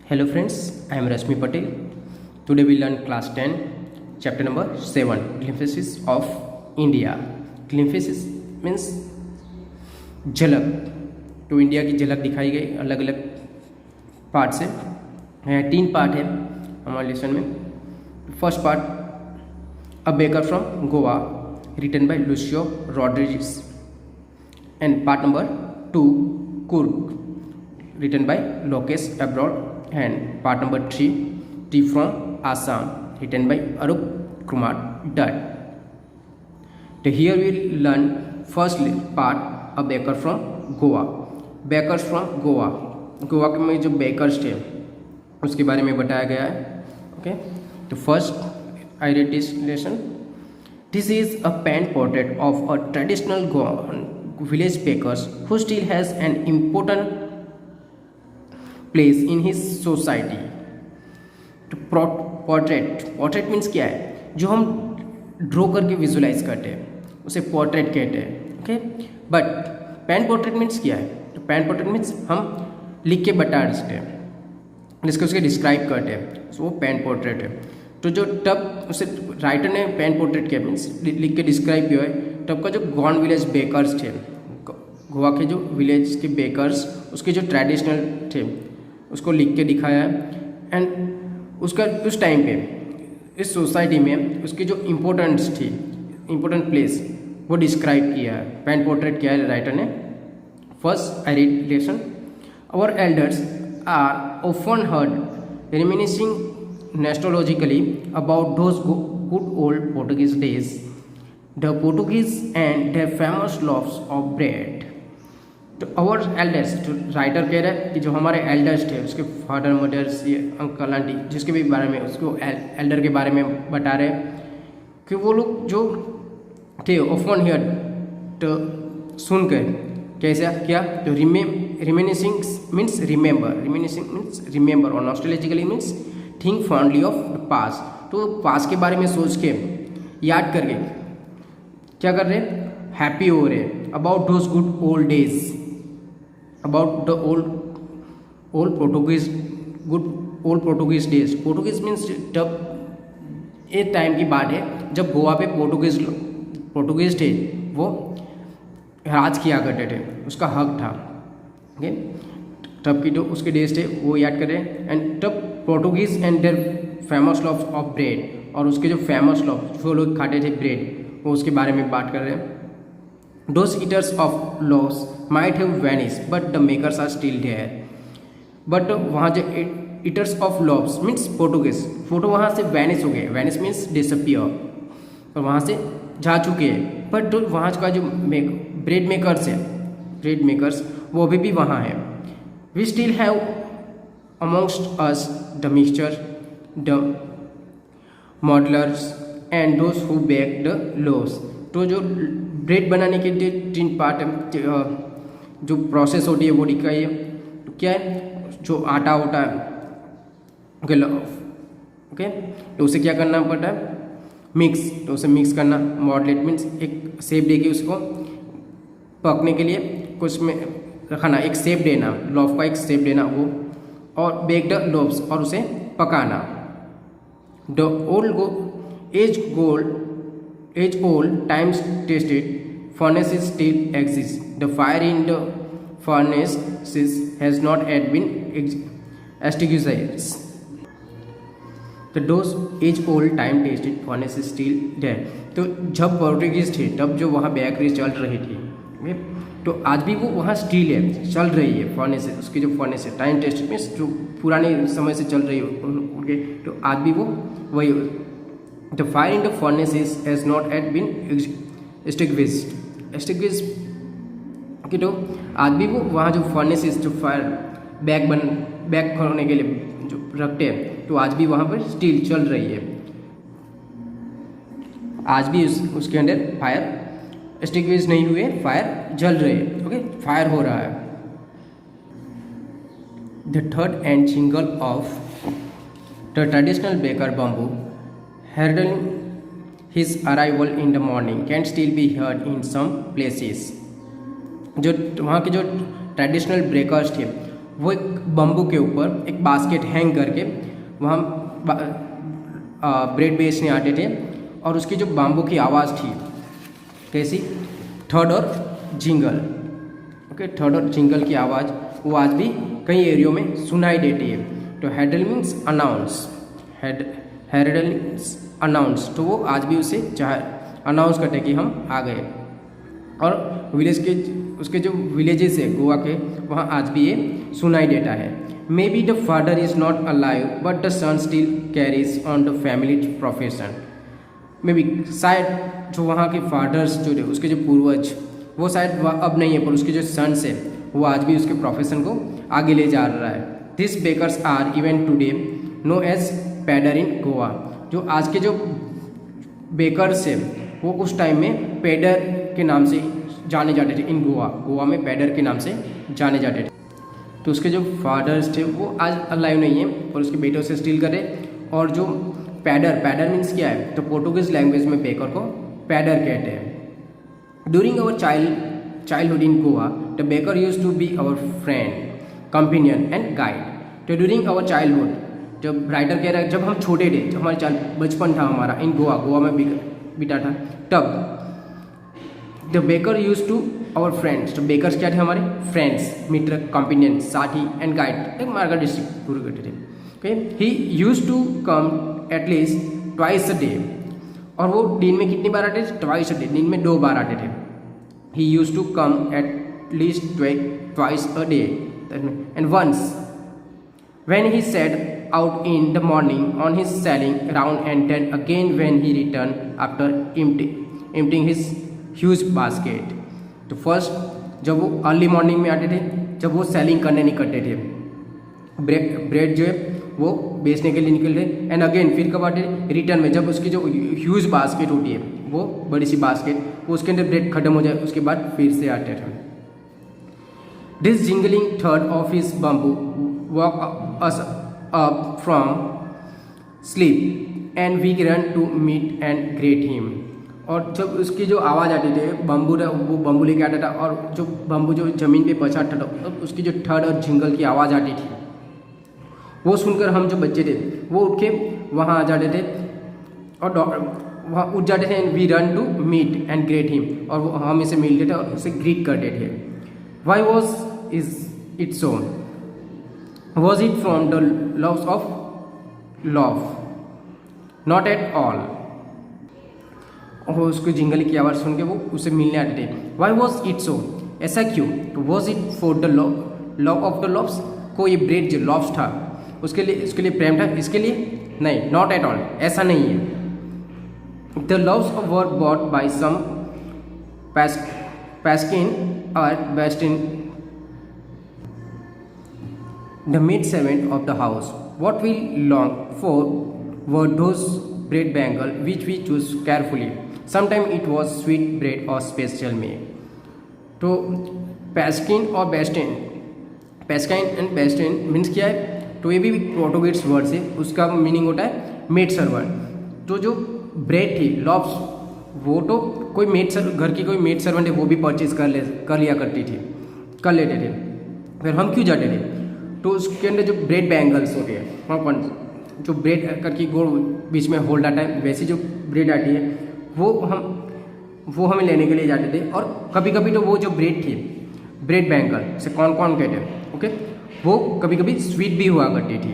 Hello friends, I am Rashmi Patel. Today we learn class 10, chapter number 7, Glimpses of India. Glimpses means झलक. तो India की झलक दिखाई गई अलग अलग पार्ट से. 3 पार्ट है हमारे लेसन में. First part, a baker from Goa, written by Lucio Rodrigues. And part number 2, Coorg, written by Lokesh Abroad. And part number 3, Tea from Assam, written by Arup Kumar Dutt. So here we will learn first part, a baker from Goa. Bakers from Goa. Goa के में जो bakers थे उसके बारे में बताया गया है. ओके, तो first I read this lesson. This is a pen portrait of a traditional Goan village bakers who still has an important place in his society. तो पोर्ट्रेट मीन्स क्या है? जो हम ड्रॉ करके विजुलाइज करते हैं उसे पोर्ट्रेट कहते हैं. Okay, but pen portrait means क्या है? तो पेन पोर्ट्रेट मीन्स हम लिख के बता सकते हैं, जिसको उसके डिस्क्राइब करते हैं, तो वो पेन पोर्ट्रेट है. तो जो तब उसे राइटर ने पेन पोर्ट्रेट किया मीन्स लिख के डिस्क्राइब किया है, तब का जो गॉन विलेज बेकर्स थे, गोवा के जो विलेज के बेकर्स, उसके जो ट्रेडिशनल थे उसको लिख के दिखाया है. एंड उसका उस टाइम पे इस सोसाइटी में उसकी जो इम्पोर्टेंस थी, इम्पोर्टेंट प्लेस, वो डिस्क्राइब किया है, पेन पोर्ट्रेट किया है राइटर ने. First I read lesson. Our elders are often heard reminiscing nostalgically about those good old Portuguese days, the Portuguese and the famous loaves of bread. तो our elders, जो writer कह रहा है कि जो हमारे एल्डर्स थे, उसके फादर मदर्स, ये अंकल आंटी, जिसके भी बारे में उसको एल्डर के बारे में बता रहे हैं कि वो लोग जो थे ऑफन हियर, तो सुनकर कैसा क्या, तो रिमेनिसिंग मीन्स रिमेंबर और nostalgically means think fondly of the past. तो पास के बारे में सोच के याद करके क्या कर रहे हैं? हैप्पी हो रहे हैं about those good old days, about the old Portuguese days. Portuguese means तब एक टाइम की बात है जब गोवा पे पोर्टुगीज थे, वो राज किया करते थे, उसका हक था. ओके, तब की जो उसके डेज थे वो याद करें. एंड तब Portuguese and their famous loaves of bread, और उसके जो फेमस लॉव जो लोग खाते थे ब्रेड, वो उसके बारे में बात कर रहे हैं. Those eaters of loaves might have vanished, but the makers are still there. But वहाँ जो eaters of loaves means Portuguese, photo वहाँ से वैनिश हो गए. वैनिश मीन्स डिसअपियर, और वहाँ से जा चुके हैं. बट वहाँ का जो ब्रेड मेकर्स है, ब्रेड मेकर्स, वो अभी भी वहाँ है. We still have amongst us the mixture, the modelers and those who bake the loaves. तो जो ब्रेड बनाने के लिए 3 पार्ट जो प्रोसेस होती है वो दिखाई है. तो क्या है? जो आटा होता है, ओके, तो उसे क्या करना पड़ता है? मिक्स. तो उसे मिक्स करना. मॉडलेट मीन्स एक शेप देके उसको पकने के लिए कुछ में रखना, एक शेप देना, लॉफ का एक शेप देना वो, और बेक द लोव्स, और उसे पकाना. The age old times tested furnaces still exist. The fire in the furnaces has not yet been extinguished. Those age old time tested furnaces still there. तो जब पोर्टुगीज थे तब जो वहाँ बेकरी चल रही थी, तो आज भी वो वहाँ स्टील है, चल रही है. फर्नेस, उसकी जो फर्नेस है, टाइम टेस्ट मीन्स जो पुराने समय से चल रही है उनके, तो आज भी वो वही. The fire in the furnaces has not yet been extinguished. कि तो आज भी वो वहाँ जो फर्नेसेस, जो फायर बैग होने के लिए जो रखते हैं, तो आज भी वहाँ पर स्टील चल रही है. आज भी उसके अंदर फायर एक्सटिंग्विश नहीं हुए, फायर जल रही है. ओके, फायर हो रहा है. The third and single of the traditional baker bamboo heralding his arrival in the morning can still be heard in some places. जो वहाँ के जो ट्रेडिशनल ब्रेकर्स थे वो एक बम्बू के ऊपर एक बास्केट हैंग करके वहाँ ब्रेड बेचने आते थे, और उसकी जो बम्बू की आवाज़ थी कैसी, थर्ड और जिंगल, ओके, थर्ड और जिंगल की आवाज़ वो आज भी कई एरियो में सुनाई देती है। तो hadal means announce, hadal means announce, तो वो आज भी उसे अनाउंस करते कि हम आ गए। और विलेज के उसके जो विलेजेस है गोवा के, वहाँ आज भी ये सुनाई देता है। May be the father is not alive but the son still carries on the family profession. May be शायद जो वहाँ के फादर्स जो थे, उसके जो पूर्वज, वो शायद अब नहीं है, पर उसके जो सन्स है वो आज भी उसके प्रोफेशन को आगे ले जा रहा है। This bakers are even today known as pader in Goa. जो आज के जो बेकर्स है वो उस टाइम में पैडर के नाम से जाने जाते थे इन गोवा में पैडर के नाम से जाने जाते थे। तो उसके जो फादर्स थे वो आज अलाइव नहीं है, और उसके बेटों से स्टील करे। और जो पैडर मीन्स क्या है, तो पोर्टुगीज लैंग्वेज में बेकर को पैडर कहते हैं। During our childhood in Goa the baker use to be our friend, companion and guide. तो ड्यूरिंग आवर चाइल्डहुड, जब राइटर कह रहा है जब हम छोटे थे, जब हमारे बचपन था हमारा इन गोवा में बीता था, तब the baker use to our friends. तो बेकर्स क्या थे, हमारे फ्रेंड्स, मित्र, कंपेनियन, साथी एंड गाइड, एक मार्गदर्शक पूरे करते थे। Okay, he use to come at least twice a day, और वो दिन में कितनी बार आते थे, ट्वाइस अ डे, दिन में 2 बार आते थे। He use to come at least twice a day and once when he set out in the morning on his sailing round, and then again when he returned after emptying his huge basket। तो first जब वो early morning में आते थे, जब वो selling करने निकलते थे, ब्रेड जो है वो बेचने के लिए निकलते, एंड अगेन फिर कब आते, रिटर्न में, जब उसकी जो ह्यूज बास्केट होती है, वो बड़ी सी बास्केट, वो उसके अंदर ब्रेड खत्म हो जाए, उसके बाद फिर से आते थे। This jingling third of his bamboo woke us up from sleep and we ran to meet and greet him। और जब उसकी जो आवाज़ आती थी, वो बम्बू लेके आता था, और जो बम्बू जो ज़मीन पे पछाड़ था, तब उसकी जो थर्ड और जिंगल की आवाज़ आती थी, वो सुनकर हम जो बच्चे थे वो उठ के वहाँ आ जाते थे, और वहाँ उठ जाते थे, and we run to meet and greet him, और वो हम इसे मिलते थे और उसे ग्रीट करते थे। Why was is it so? Was it from the loves of love? Not at all। और उसको जिंगल की आवाज़ सुन के वो उसे मिलने आते थे। Why was it so? ऐसा क्यों? तो was it for the love of the loves? को ये ब्रेड जो लॉव्स था उसके लिए प्रेम था, इसके लिए नहीं, नॉट एट ऑल, ऐसा नहीं है। The loaves were bought by some पैस्किन और बेस्टिन the maid servant of the house. What we longed for were those bread bangles which we chose carefully. Sometimes it was sweet bread or special made. तो पैस्किन और बेस्टिन, पैस्काइन and बेस्टिन means क्या है, तो ये भी पोर्टुगीज वर्ड से, उसका मीनिंग होता है मेड सर्वेंट। तो जो ब्रेड थी लॉब्स, वो तो कोई घर की कोई मेड सर्वेंट है वो भी परचेज कर लिया करती थी, कर लेते थे। फिर हम क्यों जाते थे, तो उसके अंदर जो ब्रेड बैंगल्स होते हैं, वहाँ जो ब्रेड करके गोल बीच में होल्ड आता है, वैसी जो ब्रेड आती है वो हमें लेने के लिए जाते थे। और कभी कभी तो वो जो ब्रेड थी, ब्रेड बैंगल से कौन कहते हैं, ओके, वो कभी कभी स्वीट भी हुआ करती थी।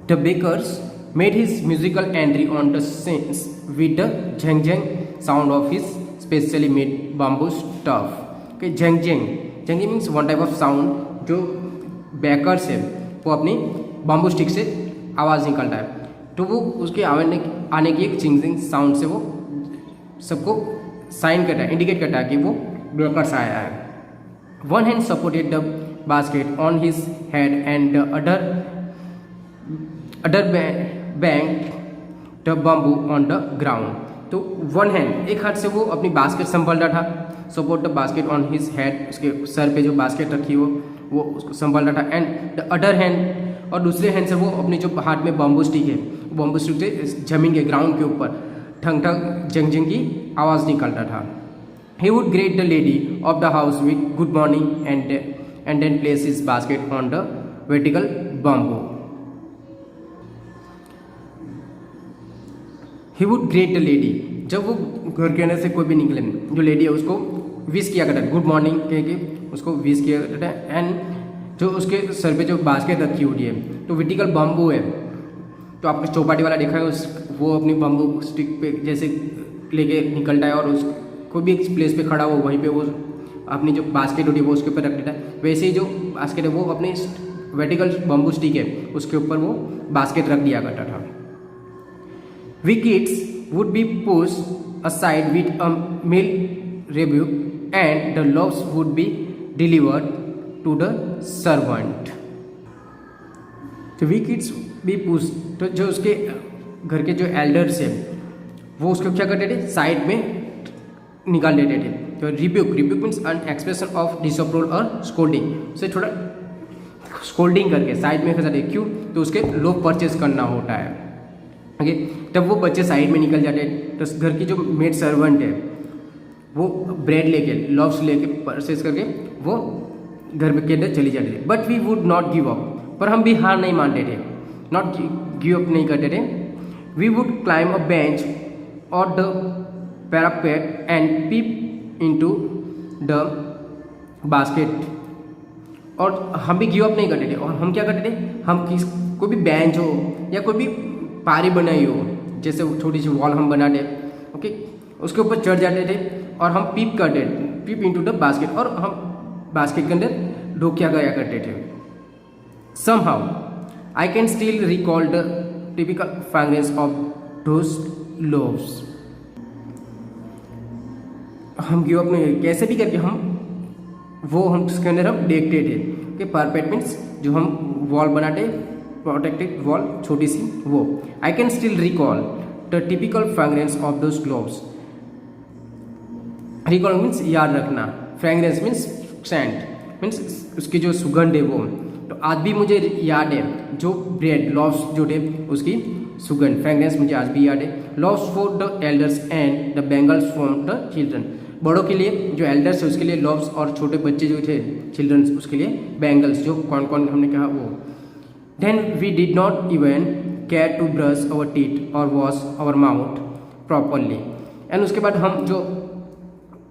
The bakers made his musical entry on the scenes with the झंग झंग sound of his specially made bamboo stuff. झंग झंग means one type of sound जो बेकर्स है वो अपनी बाम्बू स्टिक से आवाज़ निकलता है, तो वो उसके आने की एक चिंग साउंड से वो सबको साइन करता है, इंडिकेट करता है कि वो बेकर्स आया है। One hand supported the basket on his head and the other bank the bamboo on the ground. तो वन हैंड, एक हाथ से वो अपनी बास्केट संभाल रहा था, support the basket on his head, उसके सर पे जो बास्केट रखी वो उसको संभाल रहा था, एंड द अदर हैंड, और दूसरे हैंड से वो अपनी जो हाथ में बम्बू स्टिक है, बम्बू स्टिक से जमीन के ग्राउंड के ऊपर ठंग ठंग जंग जंग की आवाज़ निकलता था। He would greet the lady of the house with good morning and then place his basket on the vertical bamboo. He would greet the lady. जब वो घर के अंदर से कोई भी निकले, जो लेडी है उसको विश किया करता है, गुड मॉर्निंग कह के उसको विश किया करता है। एंड जो उसके सर पे जो बास्केट रखी हुई है तो वर्टिकल बम्बू है, तो आपने चौपाटी वाला देखा है, वो अपनी बम्बू स्टिक पे जैसे लेके निकलता है और उस कोई भी प्लेस पे खड़ा हो वहीं पे वो अपनी जो बास्केट होती है वो उसके ऊपर रख देता है। वैसे ही जो बास्केट है वो अपनी वर्टिकल बम्बू स्टिक है उसके ऊपर वो बास्केट रख दिया करता था। We kids would be pushed aside with a mild rebuke and the loaves would be delivered to the servant. तो we kids be pushed, तो जो उसके घर के जो एल्डर्स हैं वो उसको क्या करते थे, साइड में निकाल देते थे। तो rebuke means an expression of disapproval और स्कोल्डिंग, उसे थोड़ा स्कोल्डिंग करके साइड में कर क्यों, तो उसके लोग परचेज करना होता है। ओके, तब वो बच्चे साइड में निकल जाते हैं, तो घर की जो मेड सर्वेंट है वो ब्रेड लेके लॉव्स लेके परचेज करके वो घर के अंदर चली जाती थी। But we would not give up, पर हम भी हार नहीं मानते थे, नॉट गिव अप नहीं करते थे। We would climb a bench और the parapet and peep into the basket, और हम भी गिव अप नहीं करते थे। और हम क्या करते थे, हम कोई भी बेंच हो या कोई भी पारी बनाई हो, जैसे छोटी सी वॉल हम बनाते, ओके, उसके ऊपर चढ़ जाते थे और हम पीप इनटू द बास्केट, और हम बास्केट के अंदर ढोकिया गया करते थे। Somehow I can still recall the typical fragrance of those loaves. हम गिव अप नहीं, कैसे भी करके हम उसके अंदर हम देखते थे कि परपेट मीन्स जो हम वॉल बनाते, प्रोटेक्टेड वॉल छोटी सी, वो I can still recall the typical fragrance of those gloves. Recall means याद रखना, फ्रेगरेंस मीन्स सेंट मीन्स उसकी जो सुगंध है वो, तो आज भी मुझे याद है जो ब्रेड लॉव्स जो थे उसकी सुगंध फ्रेगरेंस मुझे आज भी याद है। Loaves for the elders and the bangles from the children, बड़ों के लिए जो एल्डर्स है उसके लिए लॉव्स, और छोटे बच्चे जो थे चिल्ड्रंस उसके लिए बैंगल्स, जो कौन कौन हमने कहा वो। Then we did not even care to brush our teeth or wash our mouth properly. And उसके बाद हम जो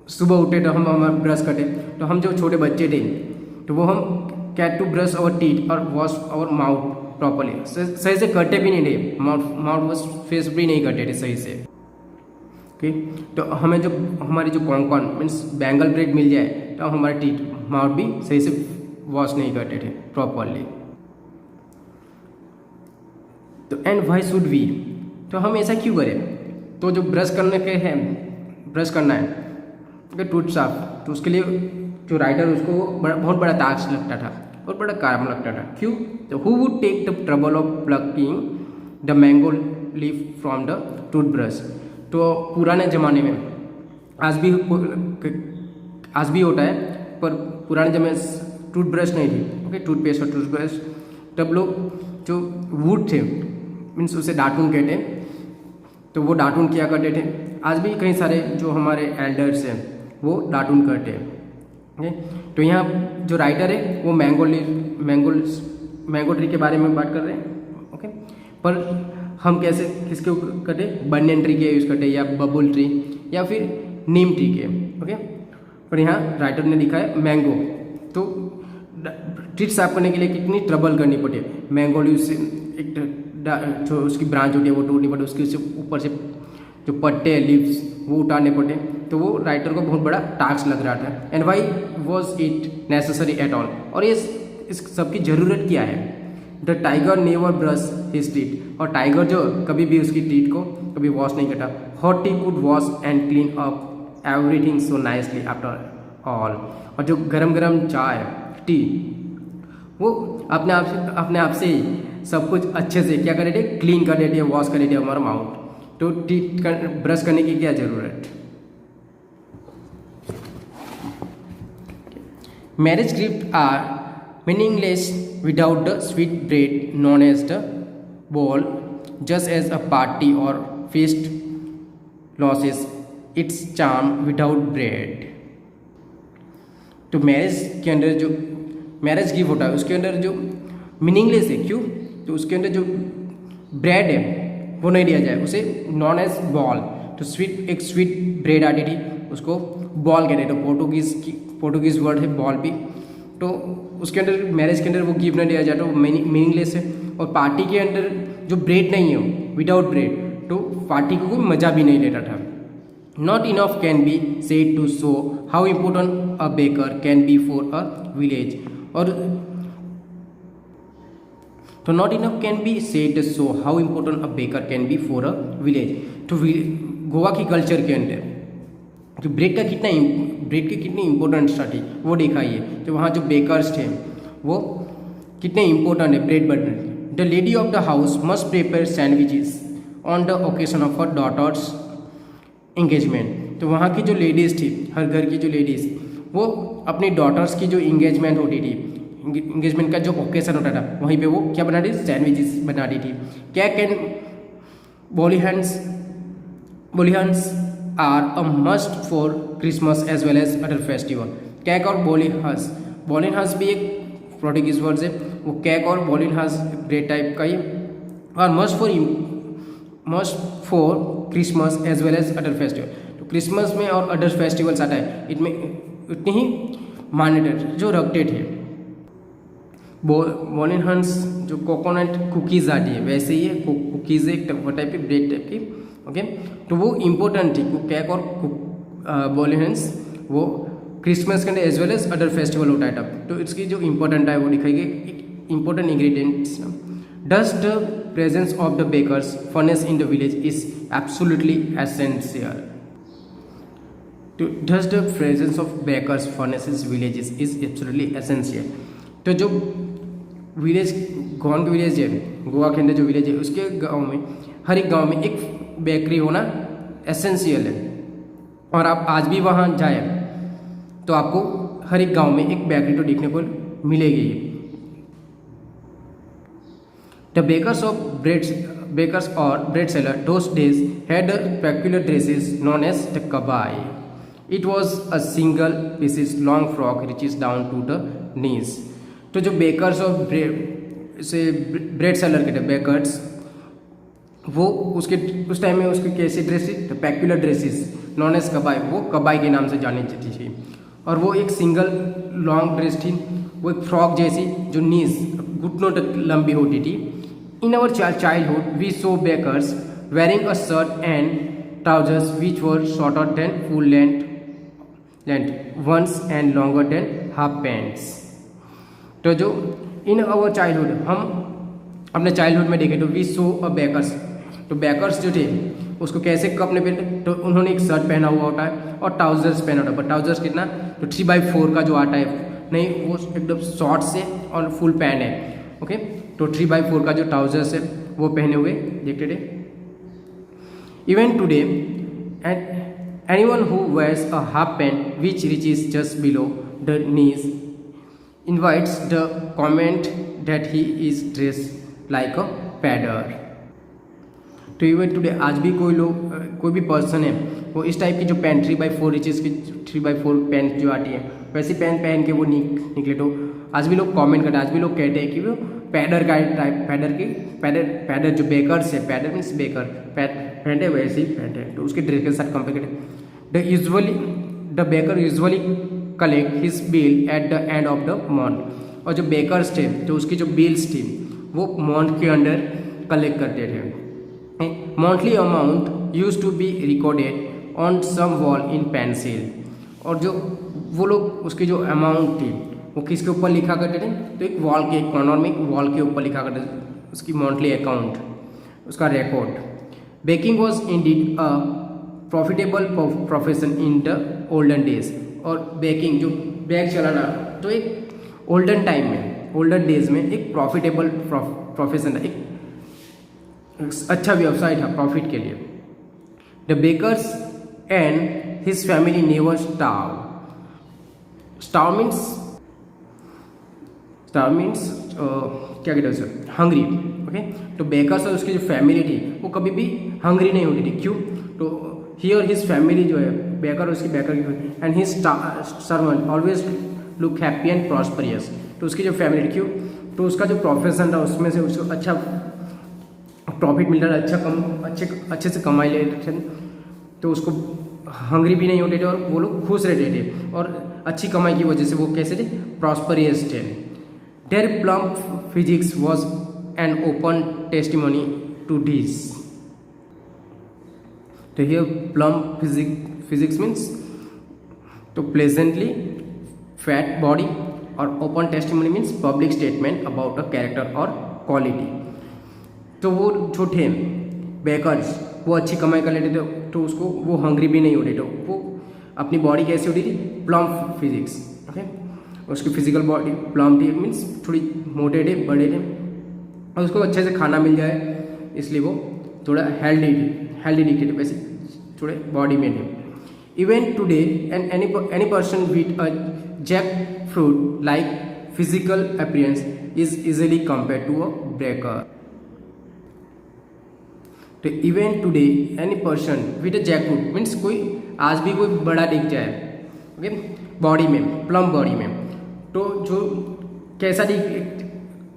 सुबह उठे तो हम ब्रश करते, तो हम जो छोटे बच्चे थे तो वो हम cared to brush our teeth और वॉश आवर माउथ प्रॉपरली, सही से करते भी नहीं थे, माउथ वॉश फेस भी नहीं करते थे सही से। ओके, तो हमें जो हमारी जो कॉन मीन्स बैंगल ब्रेड मिल जाए तो हमारे टीथ माउथ भी सही से वॉश नहीं करते थे प्रॉपरली। तो एंड वाई शुड वी, तो हम ऐसा क्यों करें, तो जो ब्रश करने के हैं, ब्रश करना है टूथ साफ, तो उसके लिए जो राइटर उसको बहुत बड़ा टास्क लगता था, बहुत बड़ा काम लगता था। क्यों, तो who would take the trouble of plucking the mango leaf from the tooth brush. तो पुराने ज़माने में आज भी होता है, पर पुराने ज़माने में टूथ ब्रश नहीं थी, ओके, टूथपेस्ट और टूथ ब्रश, तब लोग जो वुड थे मीन्स उसे डाटून कहते हैं, तो वो डाटून किया करते थे। आज भी कई सारे जो हमारे एल्डर्स हैं वो डाटून करते हैं। ओके, तो यहाँ जो राइटर है वो मैंगो ट्री के बारे में बात कर रहे हैं। ओके, पर हम कैसे किसके करते, बनियन ट्री के यूज़ करते हैं, या बबुल ट्री, या फिर नीम ट्री के। ओके, पर यहाँ राइटर ने लिखा है मैंगो, तो टीथ साफ करने के लिए कितनी ट्रबल करनी पड़ती है। मैंगो लीव से एक जो उसकी ब्रांच होती है वो टूटनी पड़ती है, उसके ऊपर से जो पत्ते हैं लीव्स वो उतारने पड़े, तो वो राइटर को बहुत बड़ा टास्क लग रहा था। And why was it necessary at all, और ये इस सबकी ज़रूरत क्या है। The tiger never brush his teeth, और टाइगर जो कभी भी उसकी टीथ को कभी वॉश नहीं करता। Hot T could wash and clean up everything so nicely after all, और जो गरम गरम चाय टी वो अपने आप से सब कुछ अच्छे से क्या कर देते, क्लीन कर देते, वॉश कर देते हमारा माउथ। तो टीथ ब्रश करने की क्या ज़रूरत। Marriage gift are meaningless without the sweet bread known as the bol, just as a party और feast losses its charm without bread. तो मैरिज के अंदर जो मैरिज गिफ्ट होता है उसके अंदर जो मीनिंगलेस है, क्यों? तो उसके अंदर जो ब्रेड है वो नहीं दिया जाए, उसे नॉन एज बॉल। तो स्वीट, एक स्वीट ब्रेड आती थी उसको बॉल कहते हैं। तो पोर्टुगीज वर्ड है बॉल भी। तो उसके अंदर मैरिज के अंदर वो गिफ्ट नहीं दिया जाता, वो मीनिंगलेस है। और पार्टी के अंदर जो ब्रेड नहीं है, विदाउट ब्रेड, तो पार्टी को कोई मजा भी नहीं लेता था। Not enough can be said to show how important a baker can be for a village. और तो not enough can be said to show how important a baker can be for a village. तो गोवा की culture के अंदर तो bread की कितनी importance थी वो दिखाइए। तो वहाँ जो बेकर्स थे वो कितने इंपॉर्टेंट है ब्रेड बनने। The lady of the house must prepare sandwiches on the occasion of her daughter's engagement. तो वहाँ की जो लेडीज़ थी, हर घर की जो लेडीज़, वो अपनी डॉटर्स की जो इंगेजमेंट होती थी, इंगेजमेंट का जो ओकेजन होता था वहीं पे वो क्या बनाती थी, सैंडविचेस बनाती थी। केक एंड बोलिहन्स are a must for Christmas as well as other festival. Cake और बोलिहन्स भी एक पोर्टुगीज वर्ड है। वो केक और बोलिहन्स ब्रेड टाइप का ही और must for Christmas as well as other festival. तो क्रिसमस में और अदर फेस्टिवल्स आता है, इनमें उतनी ही मान्यता जो रखते थे। बोलिहन्स जो कोकोनट कुकीज़ आती है वैसे ही कुकीज़ एक टाइप की ब्रेड टाइप की, ओके। तो वो इम्पोर्टेंट थी केक और बोलिहन्स, वो क्रिसमस के अंदर as well as other festival होता है तब। तो इसकी जो इम्पोर्टेंट है वो दिखाई गई, एक important ingredients. Thus, the presence of the baker's furnace in the village is absolutely essential. Thus, the presence of baker's furnaces villages is absolutely essential. तो जो विलेज, गोवा के विलेज है, गोवा के अंदर जो विलेज है उसके गांव में, हर एक गांव में एक बेकरी होना एसेंशियल है। और आप आज भी वहाँ जाए तो आपको हर एक गांव में एक बेकरी तो देखने को मिलेगी। The bakers or bread seller those days had a peculiar dresses known as the kabai. It was a single piece long frock reaches down to the knees. तो जो बेकर्स और ब्रेड सेलर के थे bakers, वो उसके उस time में उसके कैसे dresses, the peculiar dresses known as kabai, वो कबाई के नाम से जानी जाती थी। और वो एक सिंगल लॉन्ग ड्रेस थी, वो एक फ्रॉक जैसी जो नीज घुटनों तक लंबी होती थी। In our childhood, we saw bakers wearing a shirt and trousers which were shorter than full length ones and longer than half pants. तो जो in our childhood, हम अपने चाइल्डहुड में देखें तो we saw a bakers, तो bakers जो थे उसको कैसे अपने पहनते, तो उन्होंने एक शर्ट पहना हुआ होता है और ट्राउजर्स पहना होता है। पर ट्राउजर्स कितना, तो 3/4 का जो आता है, नहीं वो एकदम शॉर्ट से और फुल पैंट है, ओके। तो 3/4 का जो ट्राउजर्स है वो पहने हुए देखते थे। Even today anyone who wears a half pant which reaches just below the knees invites the comment that he is dressed like a pader. तो इवन टुडे आज भी कोई भी पर्सन है वो इस टाइप की जो पैंट 3/4 इंचेस की 3/4 पैंट जो आती है वैसी पैंट पहन के वो निकले, तो आज भी लोग कमेंट करते हैं, आज भी लोग कहते हैं कि वो पैडर का टाइप, पैडर जो बेकर्स है, पैडर मीन्स बेकर, पैंट है वैसे ही पैंट है, तो उसके ड्रेस के साथ कंपेयर करें। The baker usually collect his bill at the end of the month. और जो बेकर्स थे तो उसकी जो बिल्स थी वो मंथ के अंदर कलेक्ट करते थे। Monthly amount use to be recorded on some wall in pencil. और जो वो लोग उसकी जो अमाउंट थी वो किसके ऊपर लिखा करते थे, तो एक वॉल के एक कॉर्नर में एक वॉल के ऊपर लिखा करते थे उसकी मंथली अकाउंट, उसका record. Baking was indeed a profitable profession in the olden days. और बेकिंग जो बैग चलाना तो एक ओल्डन टाइम में, ओल्डन डेज में एक प्रॉफिटेबल प्रोफेशन था, एक अच्छा व्यवसाय था प्रॉफिट के लिए। The bakers and his family never starve. Starve means क्या कहते हैं उसे, हंग्री, ओके। तो बेकर्स और उसकी जो फैमिली थी वो कभी भी हंग्री नहीं होती थी, क्यों, तो ही और हिज फैमिली जो है बेकर, उसकी बेकर की and his servant always look happy and prosperous. तो उसकी जो फैमिली क्यों, तो उसका जो प्रोफेशन था उसमें से उसको अच्छा प्रॉफिट मिल रहा था, अच्छे से कमाई ले रहे थे, तो उसको हंग्री भी नहीं होते थे और वो लोग खुश रहते थे और अच्छी कमाई की वजह से वो कैसे थे, प्रॉस्परियस थे। Their plum physics was an open testimony to this. तो हियर प्लम फिजिक्स मीन्स तो प्लेजेंटली फैट बॉडी और open testimony means public statement about a character और क्वालिटी। तो वो जो थे बेकर्स वो अच्छी कमाई कर लेते थे, तो उसको वो हंग्री भी नहीं होते थे, वो अपनी बॉडी कैसी होती थी, प्लम फिजिक्स। ओके, उसकी फिजिकल बॉडी प्लम थी मीन्स थोड़ी मोटे थे, बड़े थे और उसको अच्छे से खाना मिल जाए इसलिए वो थोड़ा हेल्दी दिखते थे, वैसे थोड़े बॉडी में थे। Even today and any person with a jackfruit like physical appearance is easily compare to a baker. तो even today any person with a jackfruit means कोई आज भी कोई बड़ा दिख जाए, ओके, बॉडी में, प्लम बॉडी में, तो जो कैसा दिख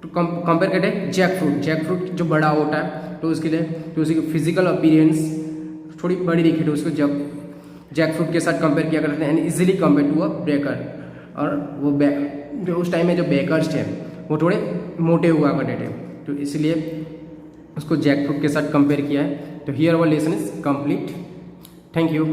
कंपेयर करते हैं जैक फ्रूट जो बड़ा होता है, तो उसके लिए तो उसकी फिजिकल अपीयरेंस थोड़ी बड़ी दिखे तो उसको जैक फ्रूट के साथ कंपेयर किया करते हैं and easily compare to a baker. और वो जो उस टाइम में जो बेकर्स थे वो थोड़े मोटे हुआ करते थे, तो इसलिए उसको जैक फ्रूट के साथ कंपेयर किया है। तो here our lesson is complete. Thank you.